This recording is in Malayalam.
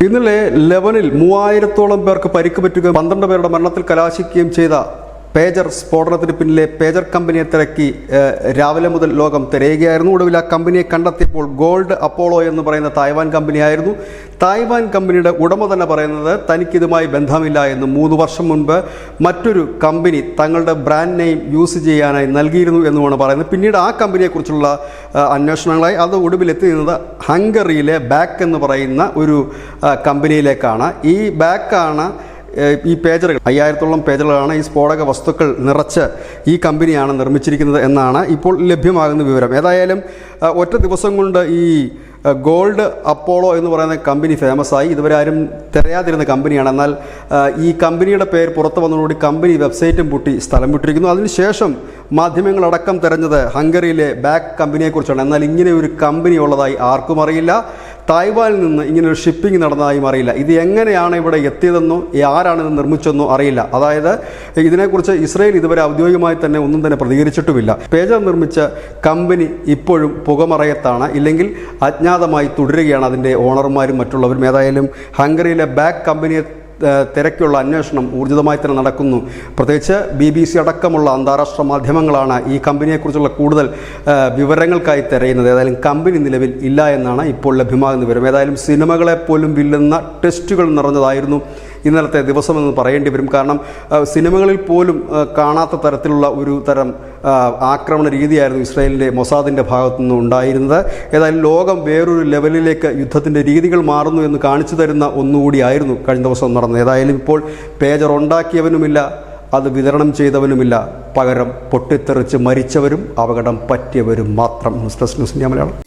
ഇന്നലെ ലെബനിൽ 3000-ഓളം പേർക്ക് പരിക്ക് പറ്റുകയും 12 പേരുടെ മരണത്തിൽ കലാശിക്കുകയും ചെയ്ത പേജർ സ്ഫോടനത്തിന് പിന്നിലെ പേജർ കമ്പനിയെ തിരക്കി രാവിലെ മുതൽ ലോകം തിരയുകയായിരുന്നു. ഒടുവിൽ ആ കമ്പനിയെ കണ്ടെത്തിയപ്പോൾ ഗോൾഡ് അപ്പോളോ എന്ന് പറയുന്ന തായ്വാൻ കമ്പനിയായിരുന്നു. തായ്വാൻ കമ്പനിയുടെ ഉടമ തന്നെ പറയുന്നത് തനിക്കിതുമായി ബന്ധമില്ല എന്ന്. 3 വർഷം മുൻപ് മറ്റൊരു കമ്പനി തങ്ങളുടെ ബ്രാൻഡ് നെയിം യൂസ് ചെയ്യാനായി നൽകിയിരുന്നു എന്നുമാണ് പറയുന്നത്. പിന്നീട് ആ കമ്പനിയെക്കുറിച്ചുള്ള അന്വേഷണങ്ങളായി അത് ഒടുവിൽ എത്തി നിന്നത് ഹംഗറിയിലെ ബാക്ക് എന്ന് പറയുന്ന ഒരു കമ്പനിയിലേക്കാണ്. ഈ ബാക്കാണ് ഈ പേജറുകൾ 5000-ഓളം പേജറുകളാണ് ഈ സ്ഫോടക വസ്തുക്കൾ നിറച്ച് ഈ കമ്പനിയാണ് നിർമ്മിച്ചിരിക്കുന്നത് എന്നാണ് ഇപ്പോൾ ലഭ്യമാകുന്ന വിവരം. ഏതായാലും ഒറ്റ ദിവസം കൊണ്ട് ഈ ഗോൾഡ് അപ്പോളോ എന്ന് പറയുന്ന കമ്പനി ഫേമസ് ആയി. ഇതുവരെ ആരും തിരയാതിരുന്ന കമ്പനിയാണ്. എന്നാൽ ഈ കമ്പനിയുടെ പേര് പുറത്തു വന്നതോടുകൂടി കമ്പനി വെബ്സൈറ്റും പൂട്ടി സ്ഥലം വിട്ടിരിക്കുന്നു. അതിനുശേഷം മാധ്യമങ്ങളടക്കം തിരഞ്ഞത് ഹംഗറിയിലെ ബാക്ക് കമ്പനിയെക്കുറിച്ചാണ്. എന്നാൽ ഇങ്ങനെ ഒരു കമ്പനി ഉള്ളതായി ആർക്കും അറിയില്ല. തായ്വാനിൽ നിന്ന് ഇങ്ങനെ ഒരു ഷിപ്പിംഗ് നടന്നതായും അറിയില്ല. ഇത് എങ്ങനെയാണ് ഇവിടെ എത്തിയതെന്നോ ആരാണിത് നിർമ്മിച്ചെന്നോ അറിയില്ല. അതായത് ഇതിനെക്കുറിച്ച് ഇസ്രയേൽ ഇതുവരെ ഔദ്യോഗികമായി തന്നെ ഒന്നും തന്നെ പ്രതികരിച്ചിട്ടുമില്ല. പേജർ നിർമ്മിച്ച കമ്പനി ഇപ്പോഴും പുകമറയത്താണ്, ഇല്ലെങ്കിൽ അജ്ഞാതമായി തുടരുകയാണ് അതിൻ്റെ ഓണർമാരും മറ്റുള്ളവരും. ഏതായാലും ഹംഗറിയിലെ ബാക്ക് കമ്പനിയെ തിരക്കുള്ള അന്വേഷണം ഊർജിതമായി തന്നെ നടക്കുന്നു. പ്രത്യേകിച്ച് BBC അടക്കമുള്ള അന്താരാഷ്ട്ര മാധ്യമങ്ങളാണ് ഈ കമ്പനിയെക്കുറിച്ചുള്ള കൂടുതൽ വിവരങ്ങൾക്കായി തിരയുന്നത്. ഏതായാലും കമ്പനി നിലവിൽ ഇല്ല എന്നാണ് ഇപ്പോൾ ലഭ്യമാകുന്ന വിവരം. ഏതായാലും സിനിമകളെപ്പോലും വില്ലുന്ന ടെസ്റ്റുകൾ നിറഞ്ഞതായിരുന്നു ഇന്നലത്തെ ദിവസമെന്ന് പറയേണ്ടി വരും. കാരണം സിനിമകളിൽ പോലും കാണാത്ത തരത്തിലുള്ള ഒരു തരം ആക്രമണ രീതിയായിരുന്നു ഇസ്രായേലിൻ്റെ മൊസാദിൻ്റെ ഭാഗത്തുനിന്ന് ഉണ്ടായിരുന്നത്. ഏതായാലും ലോകം വേറൊരു ലെവലിലേക്ക് യുദ്ധത്തിൻ്റെ രീതികൾ മാറുന്നു എന്ന് കാണിച്ചു തരുന്ന ഒന്നുകൂടിയായിരുന്നു കഴിഞ്ഞ ദിവസം നടന്നത്. ഏതായാലും ഇപ്പോൾ പേജർ ഉണ്ടാക്കിയവനുമില്ല, അത് വിതരണം ചെയ്തവനുമില്ല, പകരം പൊട്ടിത്തെറിച്ച് മരിച്ചവരും അപകടം പറ്റിയവരും മാത്രം. News desk news India Malayalam.